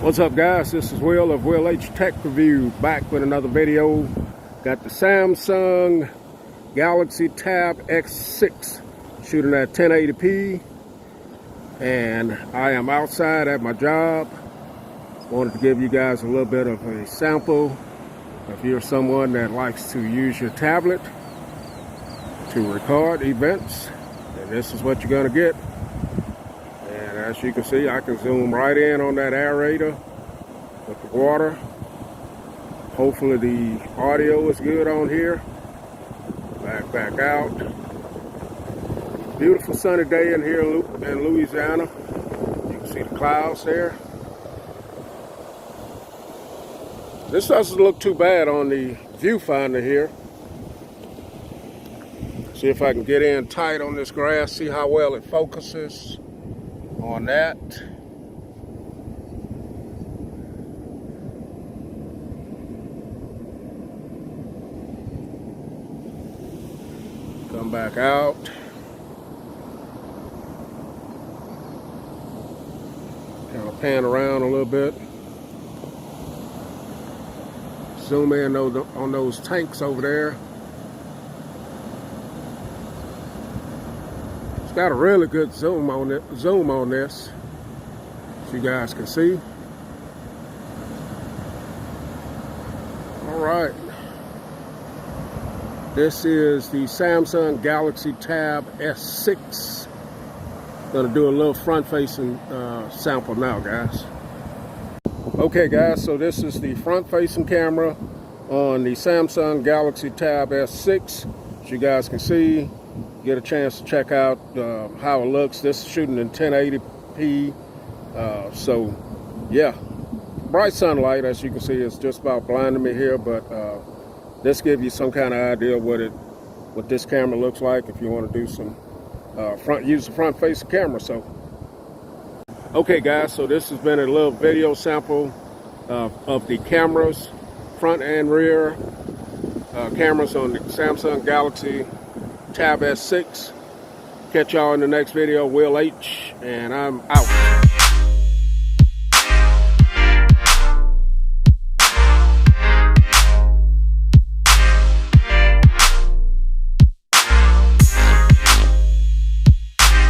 What's up, guys? This is Will of Will H Tech Review, back with another video. Got the Samsung Galaxy Tab S6 shooting at 1080p, and I am outside at my job. Wanted to give you guys a little bit of a sample. If you're someone that likes to use your tablet to record events, then this is what you're going to get. And as you can see, I can zoom right in on that aerator with the water. Hopefully the audio is good on here. Back out. Beautiful sunny day in here in Louisiana. You can see the clouds there. This doesn't look too bad on the viewfinder here. See if I can get in tight on this grass, see how well it focuses on that. Come back out. Kind of pan around a little bit. Zoom in on those tanks over there. It's got a really good zoom on this, as you guys can see. All right. This is the Samsung Galaxy Tab S6. Gonna do a little front-facing sample now, guys. Okay, guys, so this is the front-facing camera on the Samsung Galaxy Tab S6. As you guys can see, get a chance to check out how it looks. This is shooting in 1080p. So, yeah, bright sunlight, as you can see, is just about blinding me here, but this gives you some kind of idea what this camera looks like if you want to do some use the front-facing camera. So, okay, guys, so this has been a little video sample of the cameras, front and rear cameras on the Samsung Galaxy Tab S6. Catch y'all in the next video. Will H, and I'm out.